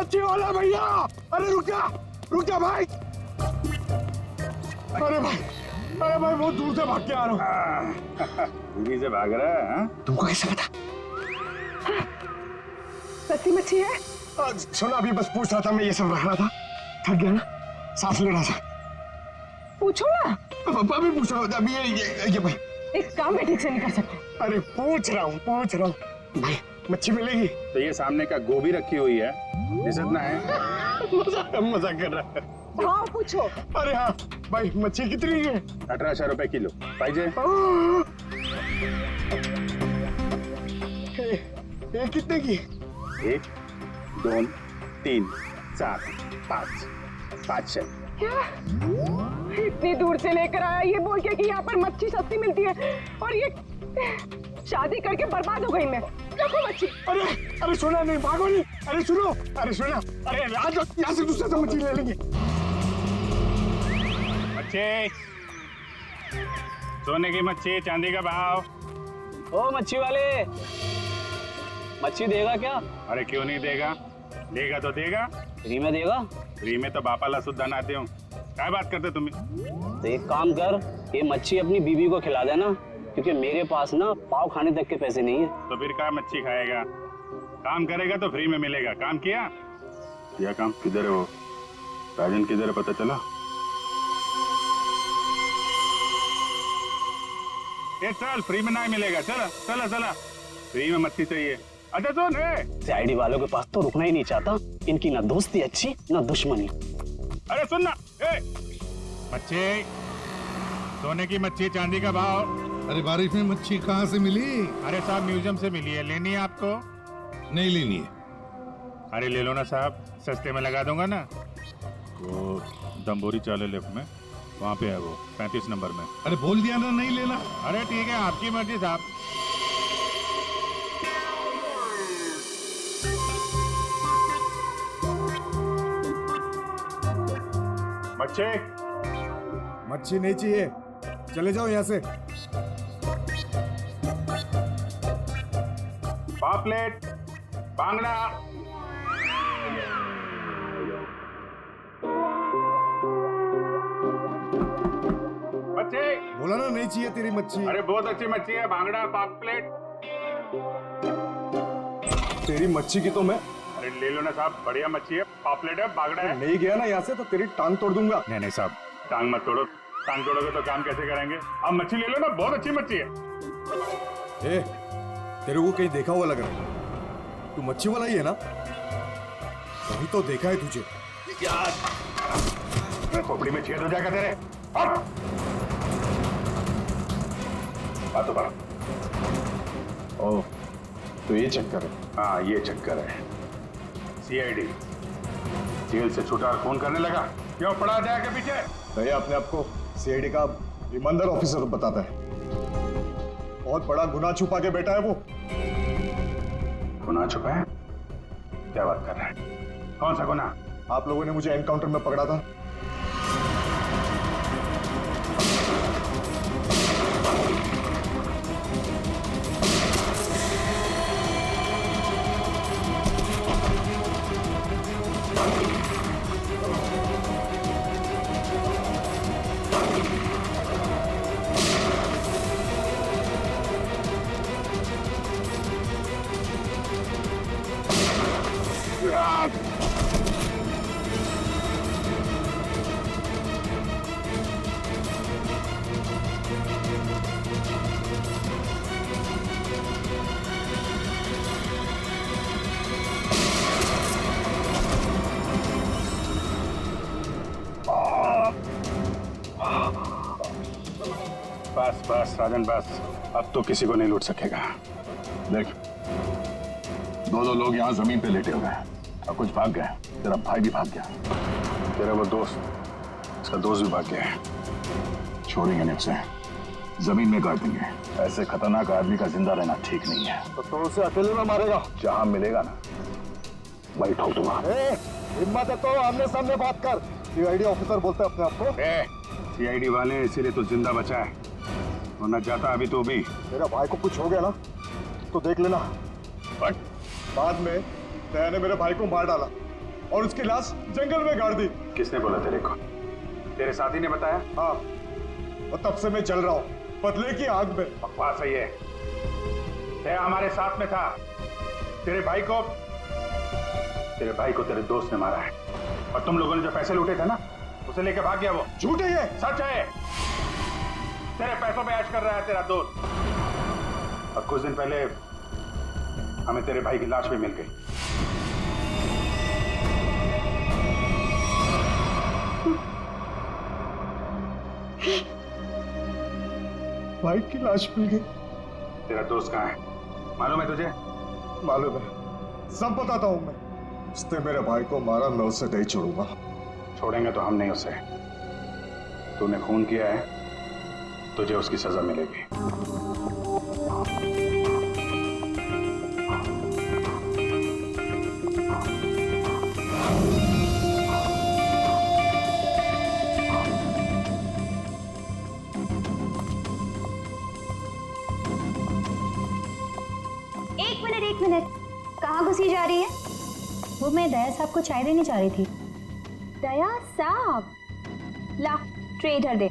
मच्छी वाला भैया, अरे रुक जा भाई। अरे भाई बहुत दूर से भाग के आ रहा हूँ। दूरी से भाग रहा है? तुमको कैसे पता? सच्ची मच्छी है? सुना, अभी बस पूछ रहा था, मैं ये सब रख रहा था, थक गया ना, सांस ले रहा था। पूछो ना। अभी पूछ रहा हूँ, अभी ये भाई एक काम भी ठीक से नहीं कर सकते। अरे पूछ रहा हूँ भाई, मच्छी मिलेगी? तो ये सामने का गोभी रखी हुई है, इज्जत ना है? मजाक कर रहा है। हाँ पूछो। अरे हाँ भाई, मच्छी कितनी है? 1800 रुपए किलो पाहिजे। ये कितने की? 1 2 3 4 5 500। क्या इतनी दूर से लेकर आया ये बोल के कि यहाँ पर मच्छी सस्ती मिलती है, और ये शादी करके बर्बाद हो गई मैं। देखो मच्छी। अरे सुना नहीं, भागो नहीं। अरे सुनो, अरे सुना, अरे आज यहाँ से दूसरे से मच्छी ले लेंगे। मच्छी, सोने की मच्छी, चांदी का भाव। ओ मच्छी वाले, मच्छी देगा क्या? अरे क्यों नहीं देगा, देगा तो देगा। फ्री में देगा? फ्री में तो बापाला सुद्धा ना दूं। क्या बात करते तुम? तो एक काम कर, ये मच्छी अपनी बीबी को खिला देना, क्योंकि मेरे पास ना पाव खाने तक के पैसे नहीं है। तो फिर क्या मच्छी खाएगा? काम करेगा तो फ्री में मिलेगा। काम किया काम? किधर है वो राजन, किधर है पता चला? ये चल, फ्री में नहीं मिलेगा। चला फ्री में मच्छी चाहिए। अच्छा सुन, सीआईडी वालों के पास तो रुकना ही नहीं चाहता, इनकी ना दोस्ती अच्छी ना दुश्मनी। अरे सुन ना, मच्छी, सोने की मच्छी, चांदी का भाव। अरे बारिश में मच्छी कहाँ से मिली? अरे साहब म्यूजियम से मिली है, लेनी है आपको? नहीं लेनी है। अरे ले लो ना साहब, सस्ते में लगा दूंगा ना। वो दम्बोरी चाले लेफ्ट में, वहाँ पे है वो 35 नंबर में। अरे बोल दिया ना नहीं लेना। अरे ठीक है, आपकी मर्जी साहब। मच्छी नहीं चाहिए, चले जाओ यहाँ से। पापलेट, बांगड़ा। मच्छी बोला ना नहीं चाहिए तेरी मच्छी। अरे बहुत अच्छी मच्छी है, बांगड़ा, पापलेट। तेरी मच्छी की तो मैं अरे ले लो ना साहब, बढ़िया मच्छी है, पापलेट है, बांगड़ा है। नहीं गया ना यहाँ से तो तेरी टांग तोड़ दूंगा। नहीं साहब, टांग मत तोड़ो। टांग तोड़ोगे तो काम कैसे करेंगे? आप मच्छी ले लो ना, बहुत अच्छी मच्छी है। ए, तेरे को कहीं देखा हुआ लग रहा है। तू मच्छी वाला ही है ना? कहीं तो देखा है तुझे। खोपड़ी में छेद हो जाएगा तेरे। बातों पर। ओह, तो ये चक्कर है। हाँ ये चक्कर है। सीआईडी जेल से छूटा और फोन करने लगा, क्यों पड़ा जाएगा पीछे? भैया अपने आप को सीआईडी का ईमानदार ऑफिसर बताता है। बहुत बड़ा गुनाह छुपा के बैठा है वो। गुनाह छुपा है? क्या बात कर रहा है? कौन सा गुनाह? आप लोगों ने मुझे एनकाउंटर में पकड़ा था। बस राजन बस, अब तो किसी को नहीं लूट सकेगा। देख, दो लोग यहाँ जमीन पे लेटे हुए हैं और कुछ भाग गए। तेरा भाई भी भाग गया, तेरा वो दोस्त, इसका दोस्त भी भाग गया है। छोड़ेंगे नहीं उसे, जमीन में गाड़ देंगे। ऐसे खतरनाक आदमी का जिंदा रहना ठीक नहीं है। तो उसे अकेले में मारेगा? जहां मिलेगा ना वही ठोक दूंगा। हिम्मत है तो आमने सामने बात कर। सीआईडी ऑफिसर बोलते हैं अपने आप को। सीआईडी वाले इसीलिए तो जिंदा बचा है, वरना जाता अभी तो भी। मेरा भाई को कुछ हो गया ना तो देख लेना। बट बाद में दया ने मेरे भाई को मार डाला, और उसकी लाश जंगल में गाड़ दी। किसने बोला तेरे को? तेरे साथी ने बताया? हाँ, और तब से मैं चल रहा हूँ बदले की आग में। बकवास है ये। तेरा हमारे साथ में था। तेरे भाई को तेरे दोस्त ने मारा है, और तुम लोगों ने जो पैसे लूटे थे ना, उसे लेके भाग गया वो। झूठ है ये। सच है। तेरे पैसों पे ऐश कर रहा है तेरा दोस्त। और कुछ दिन पहले हमें तेरे भाई की लाश भी मिल गई। भाई की लाश मिल गई। तेरा दोस्त कहाँ है, मालूम है तुझे? मालूम है, सब बताता हूँ मैं। उसने मेरे भाई को मारा, मैं उससे नहीं छोड़ूंगा। छोड़ेंगे तो हम नहीं उसे। तूने खून किया है, तुझे उसकी सजा मिलेगी। एक मिनट, कहाँ घुसी जा रही है? वो मैं दया साहब को चाय देने जा रही थी। दया साहब, ला ट्रे इधर दे।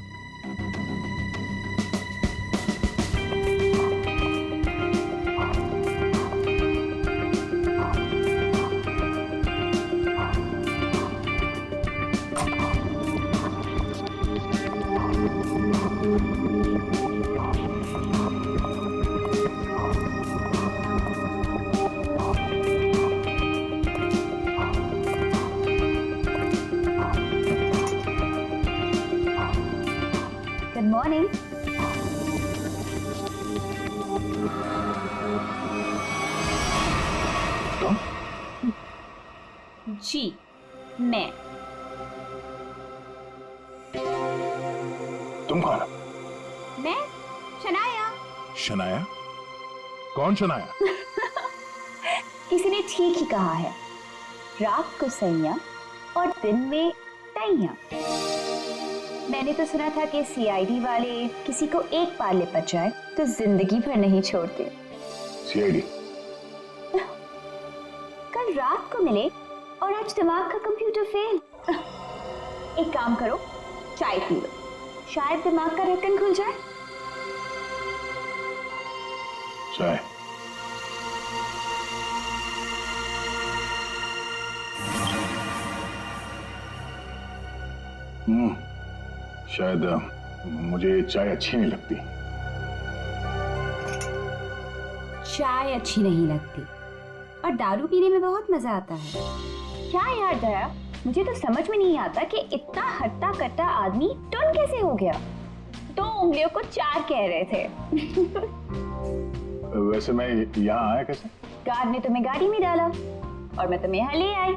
Good morning. जी मैं। तुम कौन? मैं शनाया। शनाया? कौन शनाया? किसी ने ठीक ही कहा है, रात को संयम और दिन में तैयम। मैंने तो सुना था कि सीआईडी वाले किसी को एक बार लिपट जाए तो जिंदगी भर नहीं छोड़ते। सीआईडी? कल रात को मिले और आज दिमाग का कंप्यूटर फेल। एक काम करो, चाय पी लो, शायद दिमाग का ढक्कन खुल जाए। चाय? शायद मुझे चाय अच्छी नहीं लगती। चाय अच्छी नहीं लगती और दारू पीने में बहुत मजा आता है। क्या यार दया, मुझे तो समझ में नहीं आता कि इतना हट्टा कट्टा आदमी टुन कैसे हो गया। 2 उंगलियों को 4 कह रहे थे। वैसे मैं यहाँ आया कैसे? गार्ड ने तुम्हें गाड़ी में डाला और मैं तुम्हें यहाँ ले आई।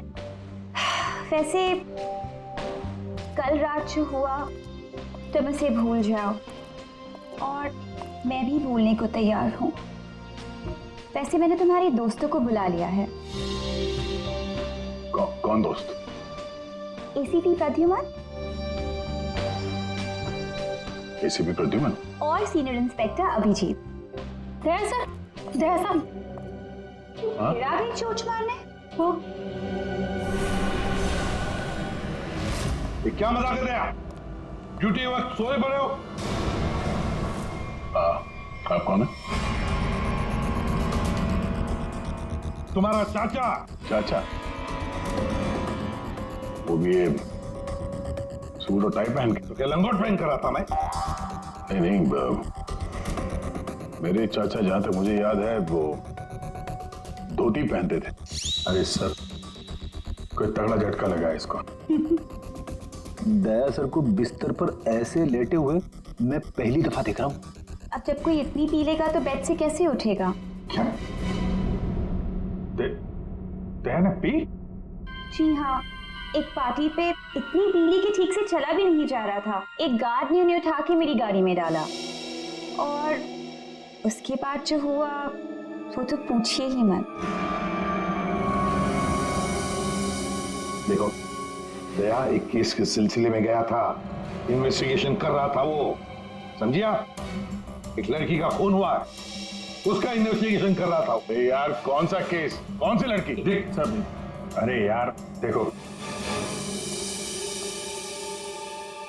वैसे कल रात जो हुआ तुम उसे भूल जाओ, और मैं भी भूलने को तैयार हूँ। वैसे मैंने तुम्हारे दोस्तों को बुला लिया है। कौन दोस्त? एसीपी प्रद्युमन एसीपी प्रद्युमन और सीनियर इंस्पेक्टर अभिजीत। दया साहब, मेरा भी चोट मारने वो। ये क्या मजाक कर रहे हैं आप? ड्यूटी वक्त सोए पड़े हो? आप कौन है? तुम्हारा चाचा। चाचा? वो भी ये सूट और टाई पहन के? तो क्या लंगोट पहन कर रहा था मैं? नहीं, मेरे चाचा जहां तक मुझे याद है वो धोती पहनते थे। अरे सर, कोई तगड़ा झटका लगा है इसको। दया सर को बिस्तर पर ऐसे लेटे हुए मैं पहली दफा देख रहा हूँ। अब जब कोई इतनी पी लेगा तो बेड से कैसे उठेगा? क्या? दया ने पी? जी हाँ, एक पार्टी पे इतनी पीली कि ठीक से चला भी नहीं जा रहा था। एक गार्ड ने उन्हें उठा के मेरी गाड़ी में डाला, और उसके बाद जो हुआ वो तो पूछिए ही मत। देखो, दया एक केस के सिलसिले में गया था, इन्वेस्टिगेशन कर रहा था वो, समझिए आप? एक लड़की का खून हुआ है, उसका इन्वेस्टिगेशन कर रहा था। यार कौन सा केस, कौन सी लड़की? देख सर, अरे यार देखो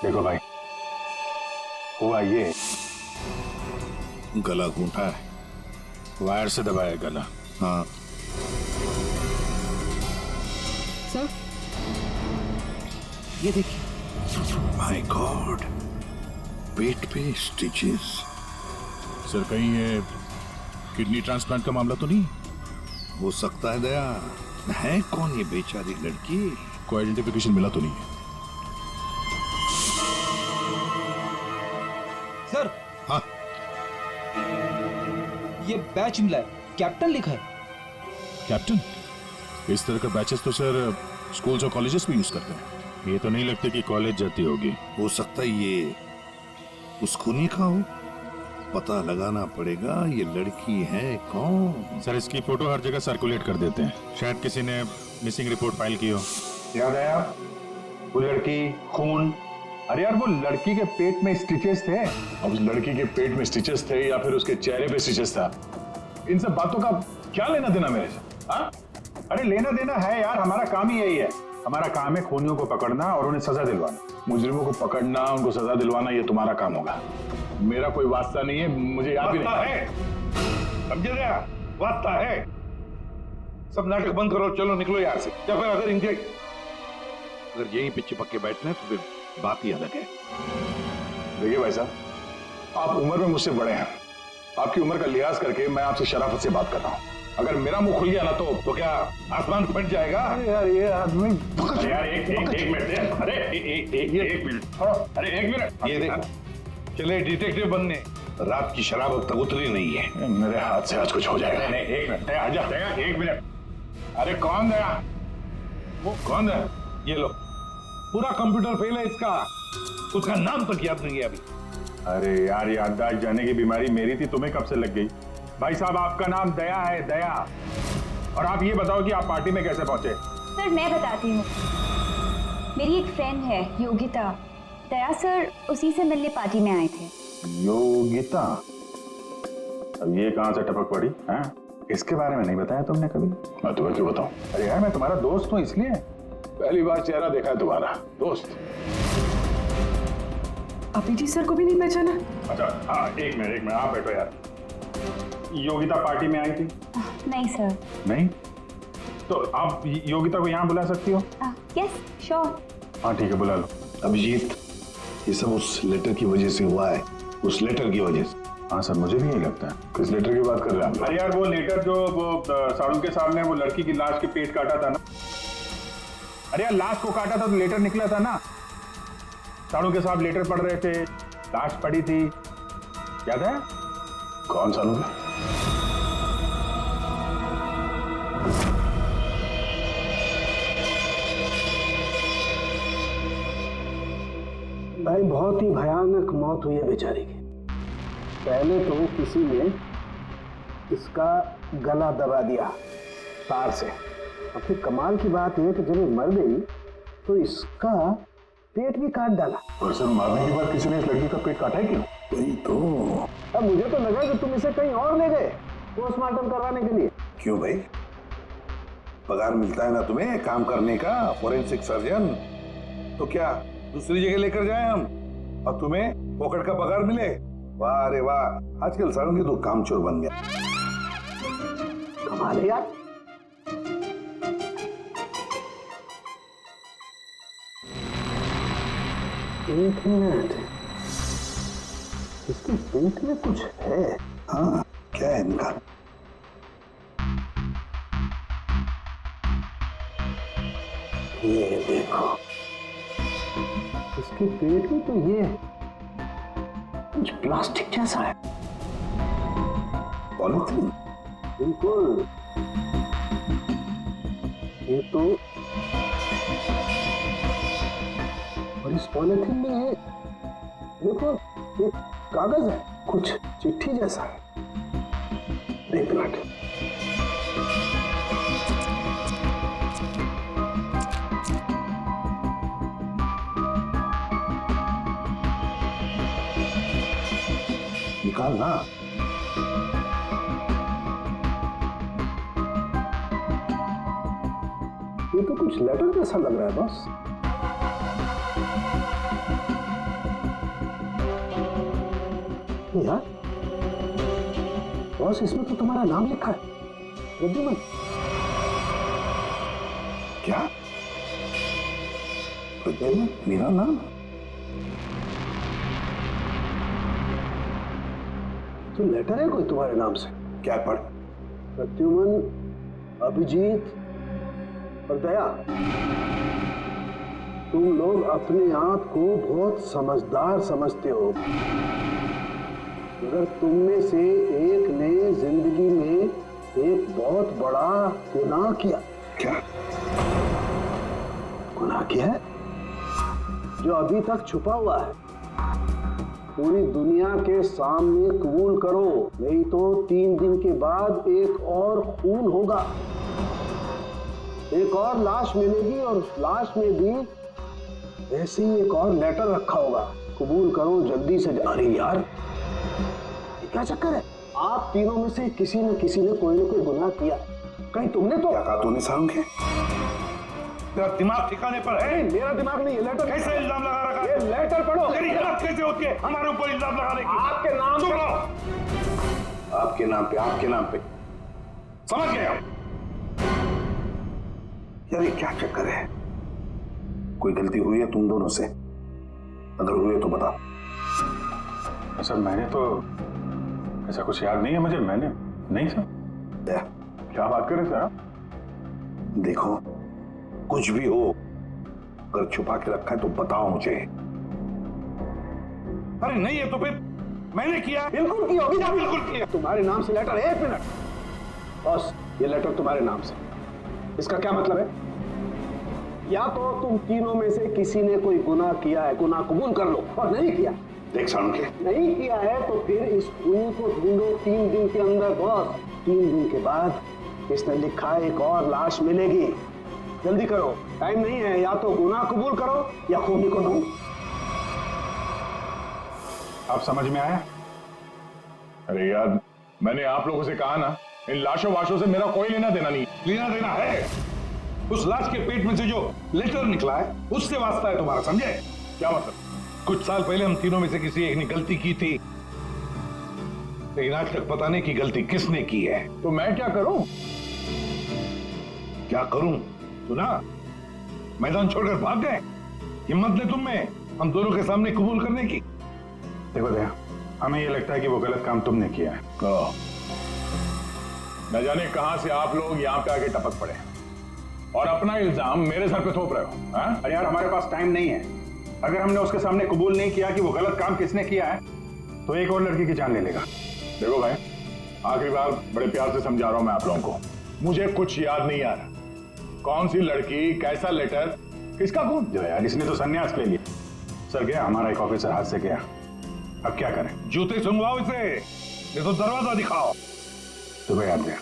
देखो भाई, हुआ ये, गला घूंटा है, वायर से दबाया गला। हाँ सर ये देखिए। माय गॉड, पेट पे स्टिचेस। सर कहीं ये किडनी ट्रांसप्लांट का मामला तो नहीं? हो सकता है दया। है कौन ये बेचारी लड़की? कोई आइडेंटिफिकेशन मिला तो नहीं है? सर हाँ, ये बैच मिला है, कैप्टन लिखा है। कैप्टन? इस तरह का बैचेस तो सर स्कूल्स और कॉलेजेस में यूज करते हैं। ये तो नहीं लगता कि कॉलेज जाती होगी। हो सकता है ये उस खूनी का हो। पता लगाना पड़ेगा ये लड़की है कौन। सर इसकी फोटो हर जगह सर्कुलेट कर देते हैं, शायद किसी ने मिसिंग रिपोर्ट फाइल की हो। याद आया वो लड़की, खून। अरे यार वो लड़की के पेट में स्टिचेस थे। अब उस लड़की के पेट में स्टिचेस थे या फिर उसके चेहरे पे स्टिचेस था, इन सब बातों का क्या लेना देना मेरे से? हाँ? अरे लेना देना है यार, हमारा काम ही यही है। हमारा काम है खूनियों को पकड़ना और उन्हें सजा दिलवाना। मुजरिमों को पकड़ना, उनको सजा दिलवाना, ये तुम्हारा काम होगा। मेरा कोई वास्ता नहीं है, मुझे याद भी वास्ता नहीं है, समझे रहे? वास्ता है। सब नाटक बंद करो, चलो निकलो यहाँ से। या फिर अगर यहीं पे चिपक के बैठना है तो फिर बात ही अलग है। देखिए भाई साहब, आप उम्र में मुझसे बड़े हैं, आपकी उम्र का लिहाज करके मैं आपसे शराफत से बात कर रहा हूँ। अगर मेरा मुंह खुल गया ना तो क्या आसमान फट जाएगा? अरे यार ये आदमी, यार एक मिनट, अरे एक मिनट, अरे एक मिनट, ये देखो चले डिटेक्टिव बनने। रात की शराब अब तक उतरी नहीं है। मेरे हाथ से आज कुछ हो जाएगा। नहीं एक मिनट, आजा एक मिनट। अरे कौन गया? वो कौन है? ये लो, पूरा कंप्यूटर फेल है इसका, उसका नाम तक याद नहीं है अभी। अरे यार याददाश्त जाने की बीमारी मेरी थी, तुम्हें कब से लग गई? भाई साहब आपका नाम दया है, दया। और आप ये बताओ कि आप पार्टी में कैसे पहुंचे? सर मैं बताती हूँ। मेरी एक फ्रेंड है योगिता, दया सर उसी से मिलने पार्टी में आए थे। योगिता? अब ये कहां से टपक पड़ी? हैं? इसके बारे में नहीं बताया तुमने कभी? मैं तुम्हें क्यों बताऊं? अरे यार मैं तुम्हारा दोस्त हूँ इसलिए। पहली बार चेहरा देखा है तुम्हारा दोस्त। अभिजीत सर को भी नहीं पहचाना? अच्छा हाँ, एक मिनट आप बैठो यार। योगिता पार्टी में आई थी? नहीं सर। नहीं? तो आप योगिता को यहाँ बुला सकती हो? Yes sure. हाँ ठीक है, बुला लो। अभिजीत, ये सब उस लेटर की वजह से हुआ है, उस लेटर की वजह से। हाँ सर, मुझे भी यही लगता है। किस लेटर की बात कर रहे हैं आप? अरे यार वो लेटर जो वो साड़ू के सामने वो लड़की की लाश के पेट काटा था ना। अरे यार लाश को काटा था तो लेटर निकला था ना। साड़ू के साहब लेटर पढ़ रहे थे, लाश पड़ी थी, याद है? कौन सा लोग? भाई बहुत ही भयानक मौत हुई है बेचारी की। पहले तो किसी ने इसका गला दबा दिया तार से, और फिर कमाल की बात यह कि जब ये मर गई तो इसका पेट भी काट डाला। और सर मारने के बाद किसी ने इस लड़की का पेट काटा है क्यों? वही तो। अब मुझे तो लगा कि तुम इसे कहीं और ले गए पोस्टमार्टम करवाने के लिए। क्यों भाई, पगार मिलता है ना तुम्हें काम करने का, फॉरेंसिक सर्जन। तो क्या दूसरी जगह लेकर जाए हम और तुम्हें पॉकेट का पगार मिले? वाह रे वाह, आजकल सारों की तो कामचोर बन गया। कमाल है यार। एक मिनट, इसके पेट में कुछ है। हाँ, क्या है इनका? ये देखो, इसके पेट में तो ये कुछ प्लास्टिक जैसा है। पॉलीथीन? बिल्कुल, ये तो, और इस पॉलीथीन में ये देखो एक कागज है, कुछ चिट्ठी जैसा है। एक मिनट, निकाल ना। ये तो कुछ लेटर जैसा लग रहा है बॉस। यार बॉस, इसमें तो तुम्हारा नाम लिखा है, प्रद्युमन। क्या? प्रद्युमन मेरा नाम? तो लेटर है कोई तुम्हारे नाम से? क्या पढ़? प्रद्युमन, अभिजीत और दया, तुम लोग अपने आप को बहुत समझदार समझते हो, मगर तुम में से एक ने जिंदगी में एक बहुत बड़ा गुनाह किया। क्या गुनाह किया है जो अभी तक छुपा हुआ है। पूरी दुनिया के सामने कबूल करो, नहीं तो 3 दिन के बाद एक और खून होगा, एक और लाश मिलेगी और उस लाश में भी ऐसे ही एक और लेटर रखा होगा। कबूल करो जल्दी से। अरे यार, ये क्या चक्कर है? आप तीनों में से किसी न किसी ने कोई ना कोई गुनाह किया। कहीं तुमने तो क्या कहा तूने सारंग के? तेरा दिमाग ठिकाने पर है? मेरा दिमाग नहीं, ये लेटर कैसे इल्जाम लगा रखा है? ये लेटर पढ़ो। तेरी हिम्मत कैसे होती है हमारे ऊपर इल्जाम लगाने की? आपके नाम चुप पे। रहो। आपके नाम पे, आपके नाम पे। समझ गया? यार ये क्या चक्कर है? कोई गलती हुई है तुम दोनों से? अगर हुई है तो बताओ। सर मैंने तो ऐसा कुछ याद नहीं है मुझे। मैंने नहीं सर। क्या बात कर रहे सर आप? देखो, कुछ भी हो, अगर छुपा के रखा है तो बताओ मुझे। अरे नहीं है तो फिर मैंने किया। बिल्कुल की होगी ना? बिल्कुल किया। तुम्हारे नाम से लेटर है। 1 मिनट बॉस, ये लेटर तुम्हारे नाम से, इसका क्या मतलब है? या तो तुम तीनों में से किसी ने कोई गुनाह किया है, गुनाह कबूल कर लो, और नहीं किया। देख सारंग के, नहीं किया है तो फिर इस खूनी को ढूंढो 3 दिन के अंदर बॉस। 3 दिन के बाद इसने लिखा है एक और लाश मिलेगी। जल्दी करो, टाइम नहीं है। या तो गुनाह कबूल करो या खूनी को ढूंढो। आप समझ में आया? अरे यार, मैंने आप लोगों से कहा ना, इन लाशों वाशों से मेरा कोई लेना देना नहीं। लेना देना है। उस लाश के पेट में से जो लेटर निकला है उससे वास्ता है तुम्हारा, समझे? क्या मतलब? कुछ साल पहले हम तीनों में से किसी एक ने गलती की थी, लेकिन आज तक पता नहीं कि गलती किसने की है। तो मैं क्या करूं? क्या करूं? सुना, मैदान छोड़कर भाग गए। हिम्मत ने तुम में हम दोनों के सामने कबूल करने की। देखो दया, हमें ये लगता है कि वो गलत काम तुमने किया है। न जाने कहां से आप लोग यहाँ पे आके टपक पड़े और अपना इल्जाम मेरे सर पे थोप रहे हो। हाँ? अरे यार, हमारे पास टाइम नहीं है। अगर हमने उसके सामने कबूल नहीं किया कि वो गलत काम किसने किया है तो एक और लड़की की जान ले लेगा। देखो भाई, आखिरी बार बड़े प्यार से समझा रहा हूं मैं आप लोगों को। मुझे कुछ याद नहीं आ रहा। कौन सी लड़की, कैसा लेटर, किसका खून? जो यार, इसने तो संन्यास ले लिया। सर गया, हमारा एक ऑफिसर हाथ से गया। अब क्या करें? जूते सुंघवाओ इसे, ये तो दरवाजा दिखाओ। तुम्हें याद गया?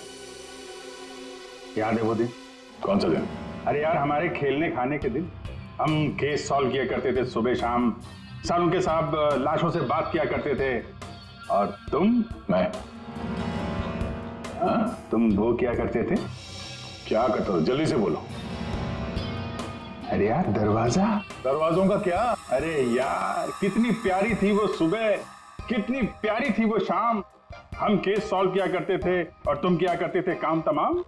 याद है वो दिन? कौन सा दिन? अरे यार, हमारे खेलने खाने के दिन हम केस सॉल्व किया करते थे सुबह शाम। सालों के साथ लाशों से बात किया करते थे। और तुम? मैं? तुम वो किया करते थे। क्या करता हो? जल्दी से बोलो। अरे यार, दरवाजा। दरवाजों का क्या? अरे यार, कितनी प्यारी थी वो सुबह, कितनी प्यारी थी वो शाम। हम केस सॉल्व किया करते थे और तुम किया करते थे काम तमाम।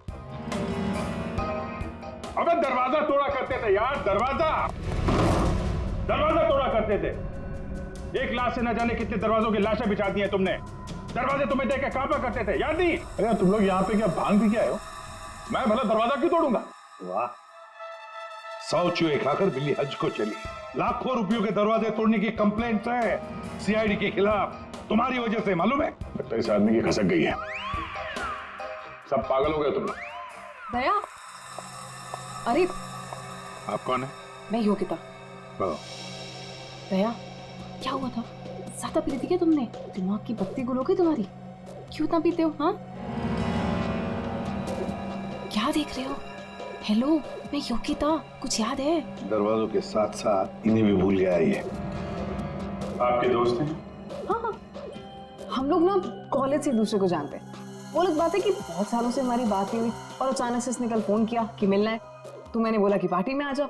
अबे दरवाजा तोड़ा करते थे यार, दरवाजा तोड़ा करते थे। एक लाश से न जाने कितने दरवाजों की लाशें बिछा दी हैं तुमने। दरवाजे तुम्हें देख के कांपा करते थे, याद नहीं? अरे तुम लोग यहाँ पे क्या भांग भी क्या हो? मैं भला दरवाजा क्यों तोड़ूंगा? वाह, 100 चूहे खाकर बिल्ली हज को चली। लाखों रुपयों के दरवाजे तोड़ने की कंप्लेंट है सीआईडी के खिलाफ, तुम्हारी वजह से, मालूम है? लगता है इस आदमी की खसक गई है। सब पागल हो गए तुम लोग। दया, अरे आप कौन है? मैं योगिता। दया, क्या हुआ था? ज्यादा पी थी क्या तुमने? दिमाग की बत्ती गुल हो गई तुम्हारी? क्यों इतना पीते हो? हाँ, क्या देख रहे हो? हेलो, मैं योगिता, कुछ याद है? दरवाजों के साथ साथ इन्हें भी भूल गया ये। आपके दोस्त हैं? हाँ, हम लोग ना कॉलेज से एक दूसरे को जानते हैं। वो लोग बात है कि बहुत सालों से हमारी बात नहीं हुई और अचानक से इसने कल फोन किया कि मिलना है। तो मैंने बोला कि पार्टी में आ जाओ,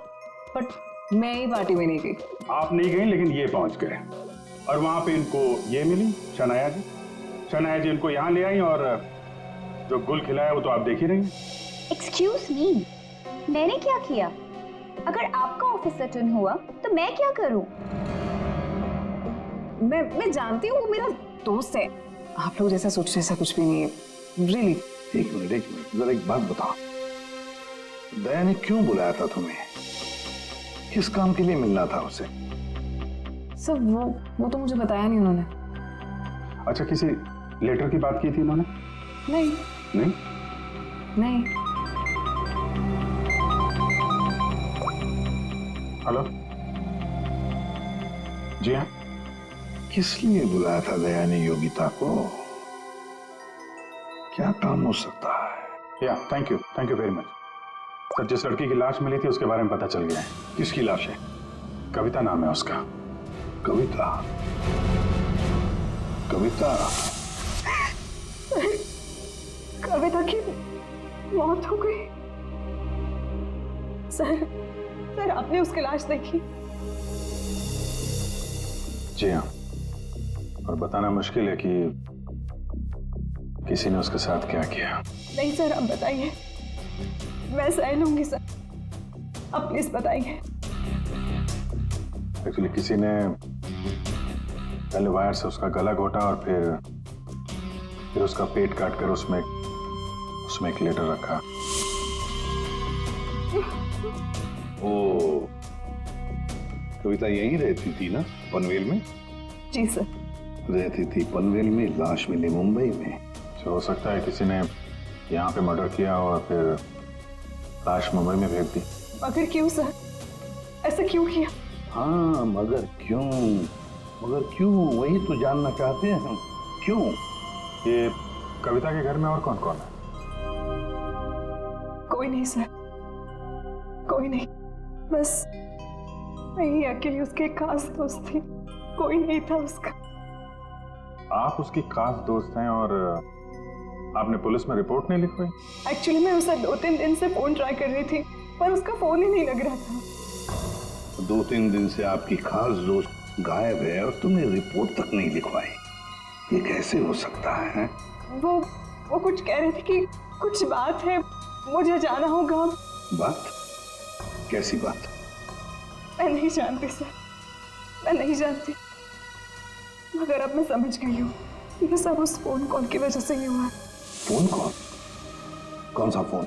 बट मैं ही पार्टी में नहीं गई। आप नहीं गई, लेकिन ये पहुंच गए और वहां पे इनको ये मिली शनाया जी। शनाया जी इनको यहाँ ले आई और जो गुल खिलाया वो तो आप देख ही रही हैं। एक्सक्यूज मी, मैंने क्या किया? अगर आपका ऑफिसर टर्न हुआ तो मैं क्या करूं? मैं जानती हूँ वो मेरा दोस्त है, आप लोग जैसा सोच रहे ऐसा कुछ भी नहीं है, रियली। एक मिनट, जरा एक बात बताओ, दया ने क्यों बुलाया था तुम्हें? किस काम के लिए मिलना था उसे? सर वो तो मुझे बताया नहीं उन्होंने। अच्छा, किसी लेटर की बात की थी उन्होंने? नहीं नहीं नहीं। हेलो जी हाँ। किस लिए बुलाया था दया ने योगिता को? क्या काम हो सकता है? या thank you very much sir. जिस लड़की की लाश मिली थी उसके बारे में पता चल गया है। किसकी लाश है? कविता नाम है उसका। कविता? कविता? कविता की मौत हो गई। सर आपने उसकी लाश देखी? जी हाँ, और बताना मुश्किल है कि किसी ने उसके साथ क्या किया। नहीं सर, आप बताइए, मैं सह लूंगी सर, आप प्लीज बताइए। एक्चुअली किसी ने पहले वायर से उसका गला घोटा और फिर उसका पेट काट कर उसमें एक लेटर रखा। ओ, कविता यहीं रहती थी ना, पनवेल में? जी सर। रहती थी पनवेल में, लाश मिली मुंबई में। हो सकता है किसी ने यहाँ पे मर्डर किया और फिर लाश मुंबई में भेज दी। मगर क्यों सर? ऐसा क्यों किया? हाँ, मगर क्यों वही तो जानना चाहते हैं हम। क्यों? ये कविता के घर में और कौन कौन है? कोई नहीं सर, कोई नहीं, बस मैं ही अकेली उसके खास दोस्त थी, कोई नहीं था उसका। आप उसकी खास दोस्त हैं और आपने पुलिस में रिपोर्ट नहीं लिखवाई? एक्चुअली मैं उसे 2-3 दिन से फोन ट्राई कर रही थी, पर उसका फोन ही नहीं लग रहा था। 2-3 दिन से आपकी खास दोस्त गायब है और तुमने रिपोर्ट तक नहीं लिखवाई, ये कैसे हो सकता है? वो कुछ कह रहे थे कि कुछ बात है, मुझे जाना होगा। बात? कैसी बात? मैं नहीं जानती सर, मैं नहीं जानती, मगर अब मैं समझ गई हूँ ये सब उस फोन कॉल की वजह से ही हुआ है। Phone call? कौन सा फोन?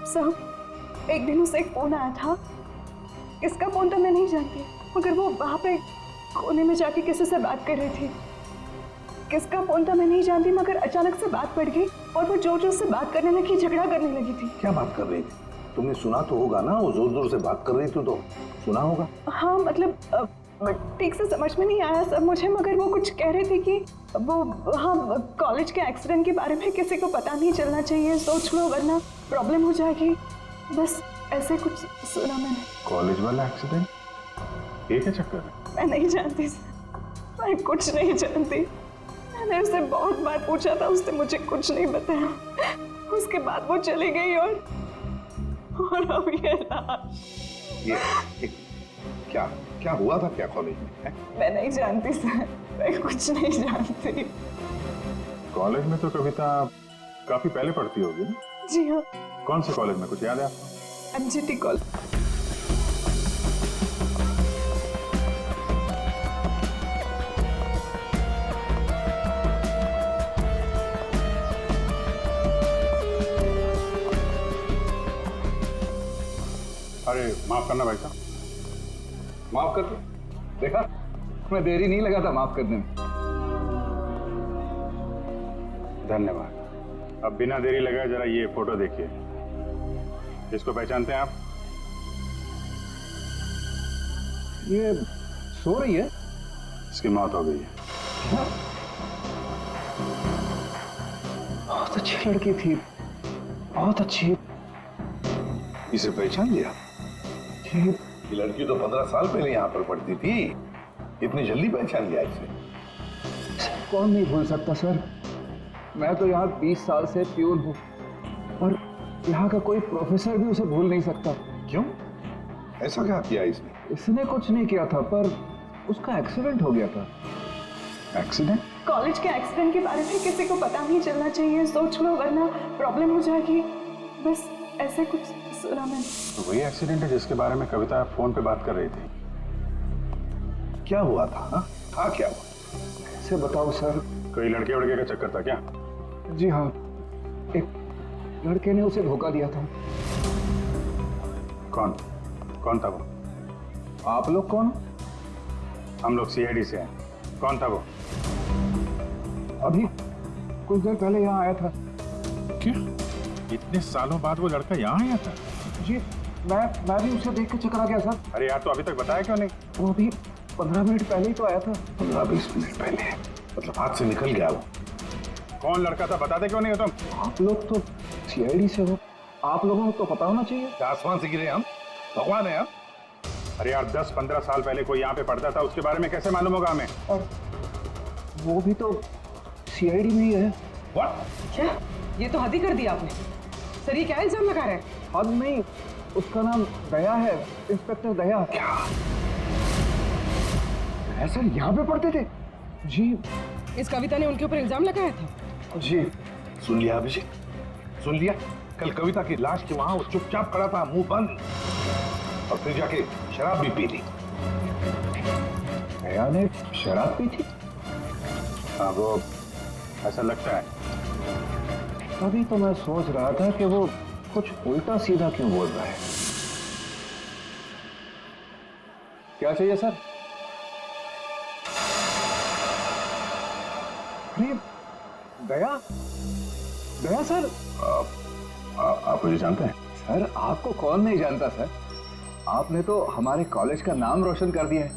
सर एक दिन उसे एक फोन आया था, किसका फोन था मैं नहीं जानती, मगर वो वहां पे कोने में जाके किसी से बात कर रही थी। किसका फोन था मैं नहीं जानती, मगर अचानक से बात बढ़ गई और वो जोर जोर से बात करने लगी, झगड़ा करने लगी थी। क्या बात कर रही थी? तुमने सुना तो होगा ना, वो जोर जोर से बात कर रही थी तो सुना होगा। हाँ मतलब ठीक से समझ में नहीं आया सर मुझे, मगर वो कुछ कह रही थी कि वो हाँ कॉलेज के एक्सीडेंट के बारे में किसी को पता नहीं चलना चाहिए, सोच लो वरना प्रॉब्लम हो जाएगी, बस ऐसे कुछ सुना मैंने। कॉलेज वाला एक्सीडेंट? ये क्या चक्कर है? मैं नहीं जानती सर, मैं कुछ नहीं जानती। मैंने उसे बहुत बार पूछा था, उसने मुझे कुछ नहीं बताया। उसके बाद वो चली गई और अब ये क्या हुआ था क्या कॉलेज में? मैं नहीं जानती सर, मैं कुछ नहीं जानती। कॉलेज में तो कविता काफी पहले पढ़ती होगी ना? जी हाँ। कौन से कॉलेज में, कुछ याद है आपको? MGT college. अरे माफ करना भाई साहब। माफ कर दो। देखा, मैं देरी नहीं लगा था माफ करने में। धन्यवाद। अब बिना देरी लगाए जरा ये फोटो देखिए। इसको पहचानते हैं आप? ये सो रही है? इसकी मौत हो गई है। बहुत अच्छी लड़की थी, बहुत अच्छी। इसे पहचान लिया? ये लड़की तो 15 साल पहले यहाँ पर पढ़ती थी, इतनी जल्दी पहचान लिया इसे? कौन नहीं भूल सकता सर, मैं तो यहाँ 20 साल से प्यून हूँ और यहाँ का कोई प्रोफेसर भी उसे भूल नहीं सकता। क्यों? ऐसा क्या किया इसने? इसने कुछ नहीं किया था, पर उसका एक्सीडेंट हो गया था। एक्सीडेंट? कॉलेज के एक्सीडेंट के बारे में किसी को पता नहीं चलना चाहिए, सोच लो, वरना प्रॉब्लम हो जाएगी। बस ऐसे कुछ सुना मैंने। तो वही एक्सीडेंट है जिसके बारे में कविता फोन पे बात कर रही थी। क्या हुआ था? हाँ, था क्या हुआ? कैसे बताओ सर? कोई लड़के वड़के का चक्कर था क्या? जी हाँ, एक लड़के ने उसे धोखा दिया था। कौन? कौन था वो? आप लोग कौन? हम लोग सीआईडी से हैं। कौन था वो? अभी कुछ देर पहले यहाँ आया था। क्या इतने सालों बाद वो लड़का यहाँ आया था? जी, मैं भी उसे देख के चकरा गया सर। अरे यार, तो अभी तक बताया क्यों नहीं? वो अभी 15 मिनट पहले ही तो आया था। 15-20 मिनट पहले? मतलब हाथ से निकल गया वो? कौन लड़का था बताते क्यों नहीं हो तुम? आप लोग तो सीआईडी से हो, आप लोगों को तो पता होना चाहिए। आसमान से गिरे हम? भगवान है हम? अरे यार, 10-15 साल पहले कोई यहाँ पे पढ़ता था, उसके बारे में कैसे मालूम होगा हमें? और वो भी तो सीआईडी में ही है। क्या? ये तो हद ही कर दिया आपने। सर ये क्या इल्जाम लगा रहे हैं? हद नहीं, उसका नाम दया है, इंस्पेक्टर दया। क्या? दया सर यहाँ पे पढ़ते थे? जी। इस कविता ने उनके ऊपर इल्जाम लगाया था? जी। सुन लिया अभिषेक, सुन लिया? कल कविता की लाश के वहां वो चुपचाप खड़ा था, मुंह बंद, और फिर जाके शराब भी पी ली। दया ने शराब पी थी? हाँ, वो ऐसा लगता है। तभी तो मैं सोच रहा था कि वो कुछ उल्टा सीधा क्यों बोल रहा है। क्या चाहिए सर? अरे दया, दया सर। आप मुझे जानते हैं? सर आपको कौन नहीं जानता सर, आपने तो हमारे कॉलेज का नाम रोशन कर दिया है।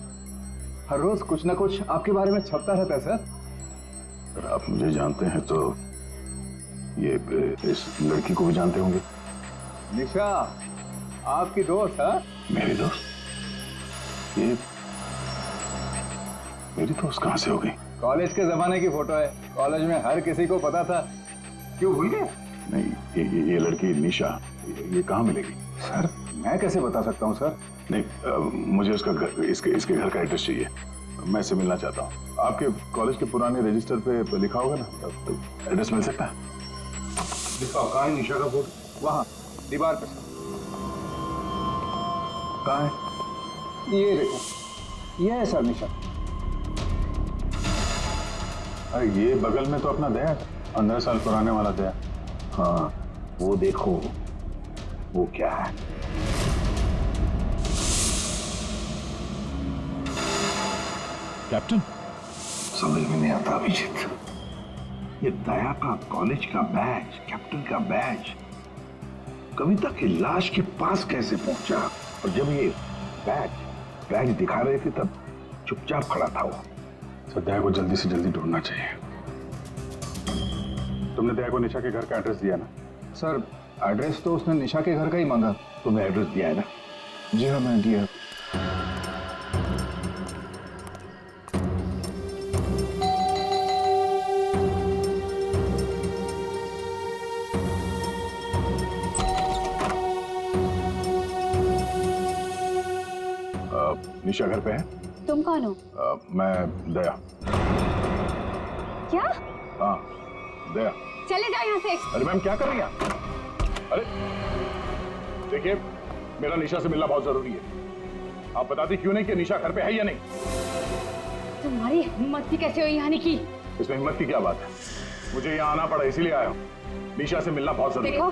हर रोज कुछ ना कुछ आपके बारे में छपता रहता है सर। अगर आप मुझे जानते हैं तो ये इस लड़की को भी जानते होंगे। निशा आपकी दोस्त है? मेरी दोस्त? ये मेरी दोस्त कहां से हो गई? कॉलेज के जमाने की फोटो है, कॉलेज में हर किसी को पता था। क्यों भूल गए? नहीं, ये लड़की निशा, ये कहाँ मिलेगी? सर मैं कैसे बता सकता हूँ सर? नहीं, मुझे उसका घर, इसके घर का एड्रेस चाहिए। मैं इससे मिलना चाहता हूँ। आपके कॉलेज के पुराने रजिस्टर पे लिखा होगा ना, एड्रेस मिल सकता है? दिखाओ, कहाँ है निशा का फोटो? वहाँ दीवार पे सर। कहाँ है? ये देखो, ये है सर निशा। अरे ये बगल में तो अपना दया है, 15 साल पुराने वाला दया। हाँ, वो देखो, वो क्या है? कैप्टन, समझ में नहीं आता अभिजीत। ये दया का कॉलेज का बैज, कैप्टन का बैज, कविता की लाश के पास कैसे पहुंचा? और जब ये बैज दिखा रहे थे तब चुपचाप खड़ा था वो। सर, दया को जल्दी से जल्दी ढूंढना चाहिए। तुमने दया को निशा के घर का एड्रेस दिया ना? सर एड्रेस तो उसने निशा के घर का ही मांगा। तुमने एड्रेस दिया है ना? जी हाँ, मैंने दिया। निशा घर पे है? तुम कौन हो? मैं दया। क्या? हाँ, दया। चले जाओ यहाँ से। अरे मैम, क्या कर रही हैं? अरे देखिए, मेरा निशा से मिलना बहुत जरूरी है। आप बताती क्यों नहीं कि निशा घर पे है या नहीं? तुम्हारी हिम्मत भी कैसे हुई यहाँ आने की? इसमें हिम्मत की क्या बात है? मुझे यहाँ आना पड़ा, इसीलिए आया हूँ। निशा से मिलना बहुत जरूरी है। देखो,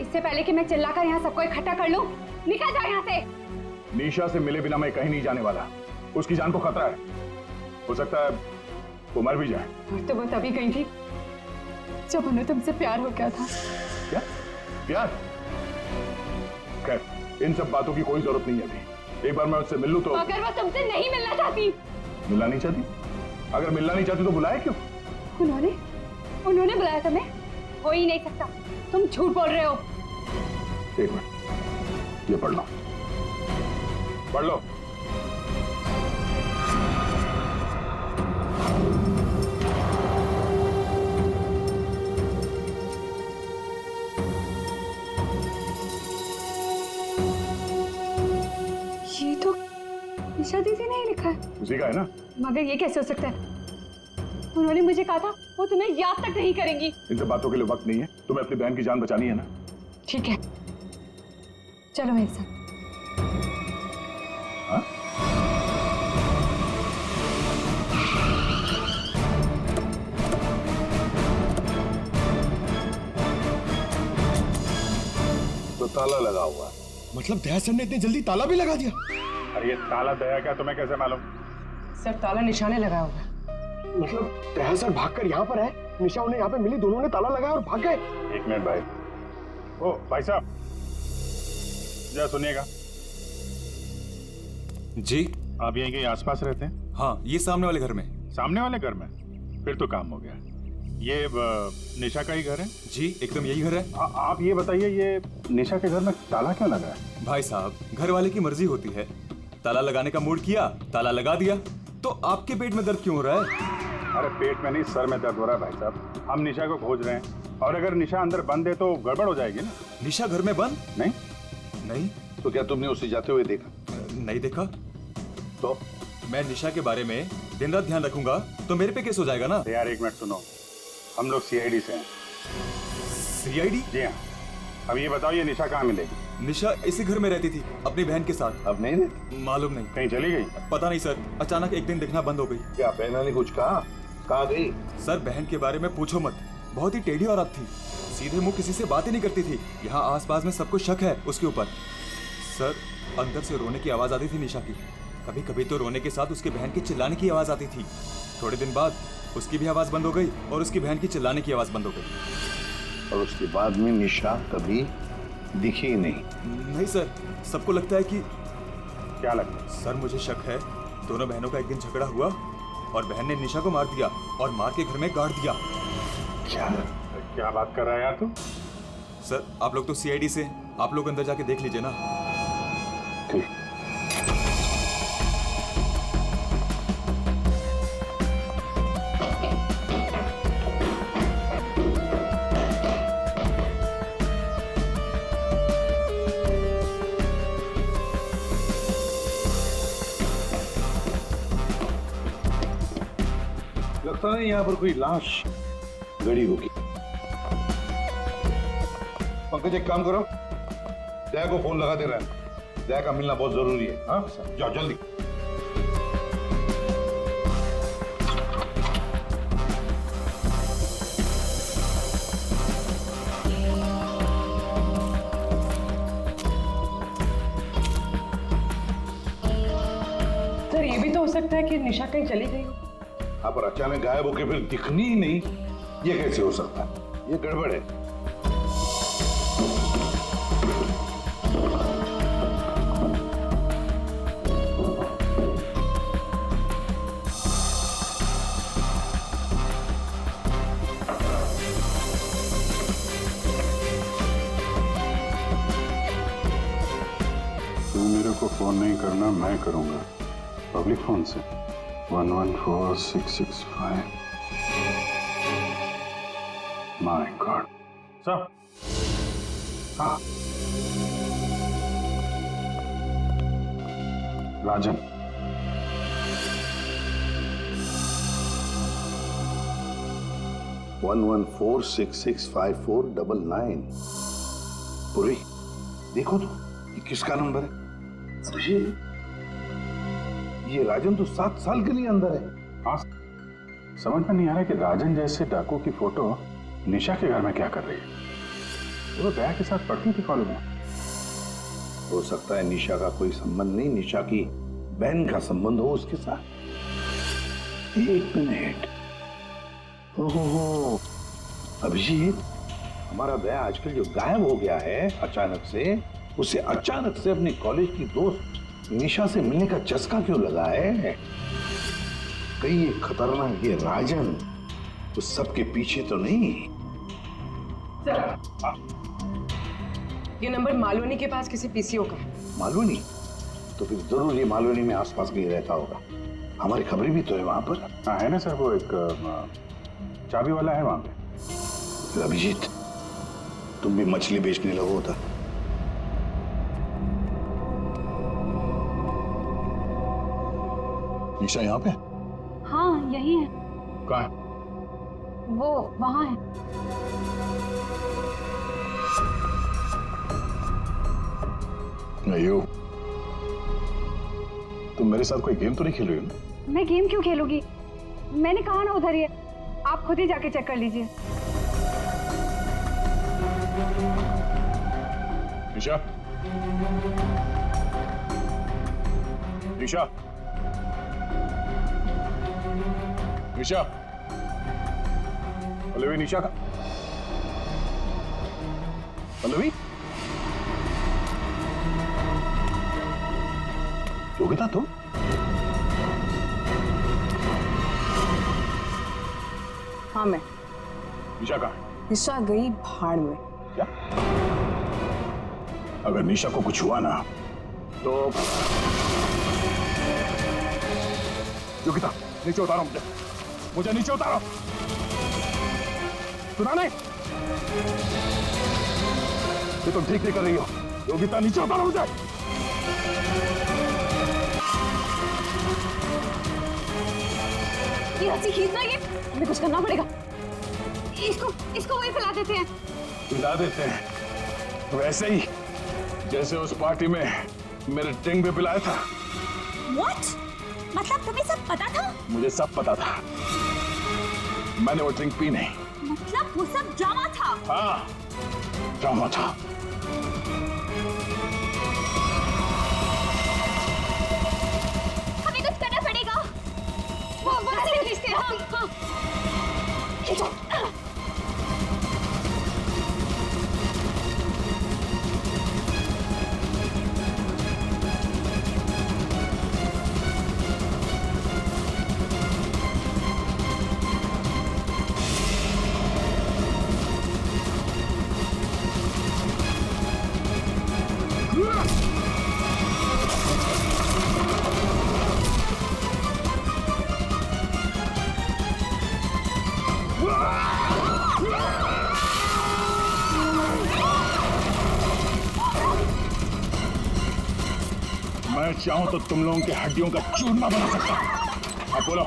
इससे पहले कि मैं चिल्लाकर यहाँ सबको इकट्ठा कर लूँ, निकल जाओ यहाँ से। निशा से मिले बिना मैं कहीं नहीं जाने वाला। उसकी जान को खतरा है, हो सकता है वो मर भी जाए। और तो वो तभी गई थी जब उन्हें तुमसे प्यार हो गया था। क्या प्यार? खैर, इन सब बातों की कोई जरूरत नहीं है अभी। एक बार मैं उससे मिल लूं तो। अगर वो तुमसे नहीं मिलना चाहती? मिलना नहीं चाहती? अगर मिलना नहीं चाहती तो बुलाया क्यों? उन्होंने बुलाया तुम्हें? हो ही नहीं सकता, तुम झूठ बोल रहे हो। एक मिनट, ये पढ़ लो, पढ़ लो। निशा दीदी ने ही लिखा है। उसी का है ना? मगर ये कैसे हो सकता है? उन्होंने मुझे कहा था वो तुम्हें याद तक नहीं करेंगी। इन सब बातों के लिए वक्त नहीं है, तुम्हें अपनी बहन की जान बचानी है ना। ठीक है, चलो मेरे साथ। हाँ? तो ताला लगा हुआ है। मतलब दया सर ने इतनी जल्दी ताला भी लगा दिया? अरे ये ताला दया क्या तुम्हें कैसे मालूम? सर ताला निशाने लगा होगा। मतलब दया सर भागकर यहाँ पर है, निशा उन्हें यहाँ पे मिली, दोनों ने ताला लगाया और भाग गए। एक मिनट भाई। ओ भाई साहब, जरा सुनिएगा। जी आप यहीं के आसपास रहते हैं? हाँ, ये सामने वाले घर में। सामने वाले घर में? फिर तो काम हो गया। ये निशा का ही घर है? जी एकदम यही घर है। आप ये बताइए, ये निशा के घर में ताला क्यों लगा है? भाई साहब, घर वाले की मर्जी होती है, ताला लगाने का मूड किया, ताला लगा दिया। तो आपके पेट में दर्द क्यों हो रहा है? अरे पेट में नहीं, सर में दर्द हो रहा है भाई साहब। हम निशा को खोज रहे हैं और अगर निशा अंदर बंद है तो गड़बड़ हो जाएगी ना। निशा घर में बंद? नहीं नहीं। तो क्या तुमने उसे जाते हुए देखा? नहीं देखा। तो मैं निशा के बारे में दिन रात ध्यान रखूंगा तो मेरे पे केस हो जाएगा ना। यार एक मिनट सुनो, हम लोग सीआईडी से हैं। सीआईडी? जी हाँ। अब ये बताओ, ये निशा कहाँ मिलेगी? निशा इसी घर में रहती थी अपनी बहन के साथ। अब नहीं रहती? मालूम नहीं, कहीं चली गई? पता नहीं सर, अचानक एक दिन दिखना बंद हो गई। क्या बहना ने कुछ कहा? कहाँ गई? सर बहन के बारे में पूछो मत, बहुत ही टेढ़ी औरत थी, सीधे मुंह किसी से बात ही नहीं करती थी। यहाँ आसपास में सबको शक है उसके ऊपर। सर अंदर से रोने की आवाज आती थी निशा की, कभी कभी तो रोने के साथ उसके बहन के चिल्लाने की आवाज आती थी। थोड़े दिन बाद उसकी भी आवाज बंद हो गई और उसकी बहन की चिल्लाने की आवाज बंद हो गई। और उसके बाद में निशा कभी दिखी ही नहीं? नहीं सर, सबको लगता है कि। क्या लगता है? सर मुझे शक है दोनों बहनों का एक दिन झगड़ा हुआ और बहन ने निशा को मार दिया और मार के घर में गाड़ दिया। क्या बात कर रहा है यार तू? सर आप लोग तो सीआईडी से, आप लोग अंदर जाके देख लीजिए ना। ठीक। लगता है यहाँ पर कोई लाश गड़ी होगी। पंकज एक काम करो, दया को फोन लगा दे रहा है, दया का मिलना बहुत जरूरी है। हाँ जाओ जल्दी। सर ये भी तो हो सकता है कि निशा कहीं चली गई हो। हाँ पर अचानक गायब होके फिर दिखनी ही नहीं, ये कैसे हो सकता है? ये गड़बड़ है। तू मेरे को फोन नहीं करना, मैं करूंगा पब्लिक फोन से। 114665। My God. सर हाँ राजन, वन 114665499। पूरी देखो तो ये किसका नंबर है? ये राजन तो 7 साल के लिए अंदर है। हाँ, समझ में नहीं आ रहा कि राजन जैसे डाकू की फोटो निशा के घर में क्या कर रही है। वो दया के साथ पढ़ती थी कॉलेज में। हो सकता है निशा का कोई संबंध नहीं, निशा की बहन का संबंध हो उसके साथ। एक मिनट, ओहो अभिजीत, हमारा दया आजकल जो गायब हो गया है अचानक से, उसे अचानक से अपने कॉलेज की दोस्त निशा से मिलने का चस्का क्यों लगा है? कहीं ये खतरनाक ये राजन उस सब के पीछे तो नहीं? ये नंबर मालवनी के पास किसी पीसीओ का है। मालवनी? तो फिर जरूर ये मालवनी में आसपास कहीं रहता होगा। हमारी खबरें भी तो है वहां पर। हाँ है ना सर, वो एक चाबी वाला है वहां पे। फिर अभिजीत तुम भी मछली बेचने लगो उधर। निशा यहाँ पे? हाँ यही है। कहाँ है? वो वहाँ है। नहीं, तुम मेरे साथ कोई गेम तो नहीं खेल रही हो ना? मैं गेम क्यों खेलूंगी? मैंने कहा ना उधर ही है, आप खुद ही जाके चेक कर लीजिए। निशा, निशा, निशा, पल्लवी, निशा का पल्लवी, योगिता तुम? हाँ मैं। निशा कहाँ है? निशा गई भाड़ में। क्या? अगर निशा को कुछ हुआ ना तो योगिता नीचे उतारो, मुझे नीचे उतारो। सुना नहीं? ये तुम ठीक नहीं कर रही हो। योगिता नीचे उतारो मुझे। ये रस्सी खींचना, ये हमें कुछ करना पड़ेगा। इसको वही फैला देते हैं। हिला देते हैं वैसे ही जैसे उस पार्टी में मेरे ड्रिंक में पिलाया था। What? मतलब तुम्हें सब पता था? मुझे सब पता था, मैंने वो ड्रिंक पी नहीं। मतलब वो सब ड्रामा था? हाँ, ड्रामा था। हमें कुछ करना पड़ेगा। वो से खींचते हैं। हाँ। खींचो। मैं चाहूं तो तुम लोगों के हड्डियों का चूरमा बना सकता हूं। अब बोलो,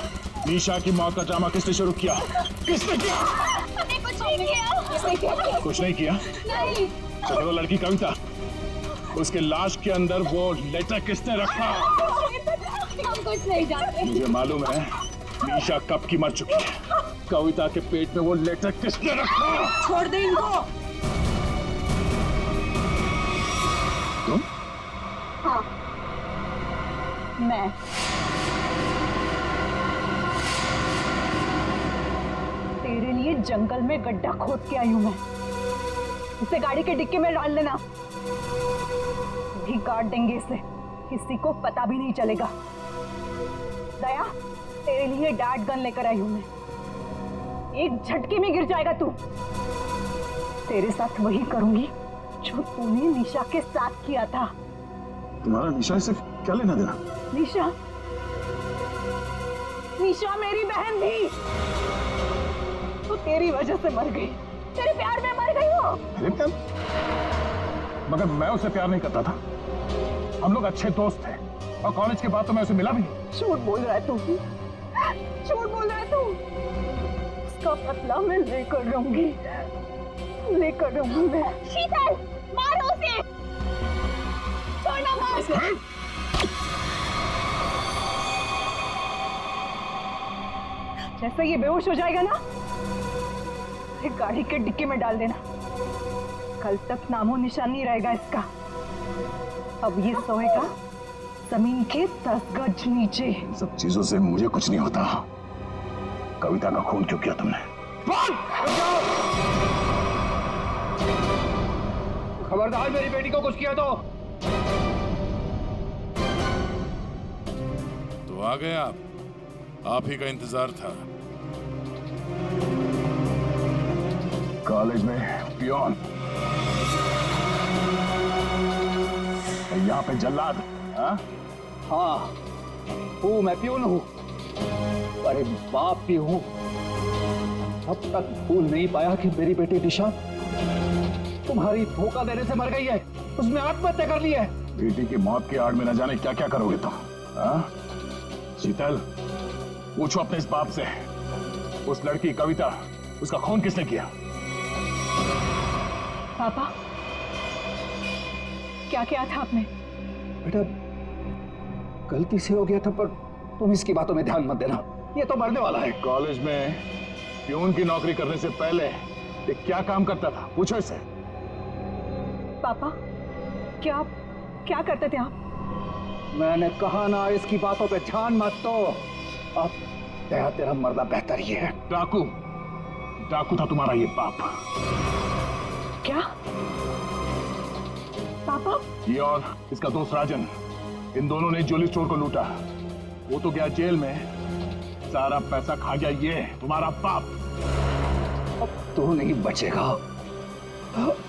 निशा की मौत का ड्रामा किसने शुरू किया? किसने किया? हमने कुछ नहीं किया। कुछ नहीं किया? नहीं। तो वो लड़की कविता, उसके लाश के अंदर वो लेटर किसने रखा? हम कुछ नहीं जानते। मुझे मालूम है निशा कब की मर चुकी है। कविता के पेट में वो लेटर किसने रखा? छोड़ दे इनको। तुम? हाँ, मैं। तेरे लिए जंगल में गड्ढा खोद के आई हूं मैं। इसे गाड़ी के डिक्की में डाल देना, भी काट देंगे इसे, किसी को पता भी नहीं चलेगा। दया, तेरे लिए डैड गन लेकर आई हूं मैं। एक झटके में गिर जाएगा तू। तेरे साथ वही करूंगी जो तूने निशा के साथ किया था। तुम्हारा निशा से क्या लेना देना? निशा, निशा मेरी बहन थी। तो तेरी वजह से मर गई, तेरे प्यार में मर गई वो। मेरे प्यार? मगर मैं उसे प्यार नहीं करता था। हम लोग अच्छे दोस्त थे और कॉलेज के बाद तो मैं उसे मिला भी नहीं। झूठ बोल रहा है तू, झूठ बोल रहा है तू। उसका बदला मैं लेकर रहूंगी, लेकर रहूंगी मैं। शीतल, मारो उसे। छोड़ना मार उसे। जैसे ये बेहोश हो जाएगा ना, फिर गाड़ी के डिक्की में डाल देना। कल तक नामो निशान नहीं रहेगा इसका। अब ये सोएगा जमीन के 10 गज नीचे। सब चीजों से मुझे कुछ नहीं होता। कविता का खून क्यों किया तुमने? खबरदार मेरी बेटी को कुछ किया तो आ गए आप ही का इंतजार था। कॉलेज में पियोन, यहाँ पे जल्लाद। हाँ, हूँ मैं पियोन हूँ, अरे बाप भी हूँ। अब तक भूल नहीं पाया कि मेरी बेटी निशा तुम्हारी धोखा देने से मर गई है। उसने आत्महत्या कर ली है। बेटी की मौत की आड़ में न जाने क्या क्या करोगे तुम। शीतल, पूछो अपने इस बाप से, उस लड़की कविता, उसका खून किसने किया? पापा, क्या किया था आपने? बेटा, गलती से हो गया था, पर तुम इसकी बातों में ध्यान मत देना, ये तो मरने वाला है। कॉलेज में प्यून की नौकरी करने से पहले ये क्या काम करता था? पूछो इससे। पापा, क्या करते थे आप? मैंने कहा ना, इसकी बातों पे ध्यान मत दो। अब तेरा मरना बेहतर ही है। डाकू था तुम्हारा ये बाप। क्या पापा? ये और इसका दोस्त राजन, इन दोनों ने ज्वेलरी स्टोर को लूटा। वो तो गया जेल में, सारा पैसा खा गया ये तुम्हारा बाप। अब तू नहीं बचेगा,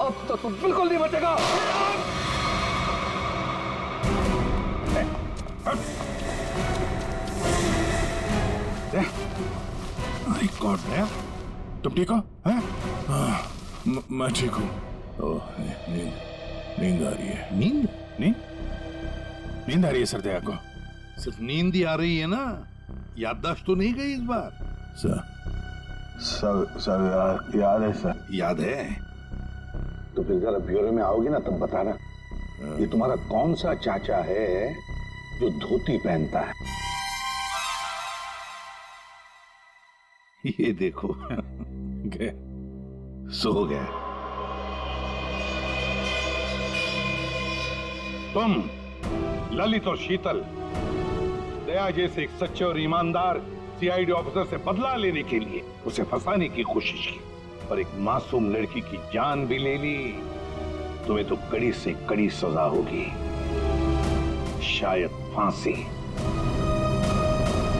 अब तो तू बिल्कुल नहीं बचेगा। माय गॉड, तुम ठीक हो? हैं? मैं ठीक हूँ। नींद आ रही है। नींद आ रही है सरदया को? सिर्फ नींद ही आ रही है ना, याददाश्त तो नहीं गई इस बार? सर याद है सर। याद है तो फिर जरा ब्यूरो में आओगे ना, तब बताना ये तुम्हारा कौन सा चाचा है जो धोती पहनता है। ये देखो गए, सो गया। तुम ललित और शीतल दया जैसे एक सच्चे और ईमानदार सीआईडी ऑफिसर से बदला लेने के लिए उसे फंसाने की कोशिश की, और एक मासूम लड़की की जान भी ले ली। तुम्हें तो कड़ी से कड़ी सजा होगी, शायद फांसी।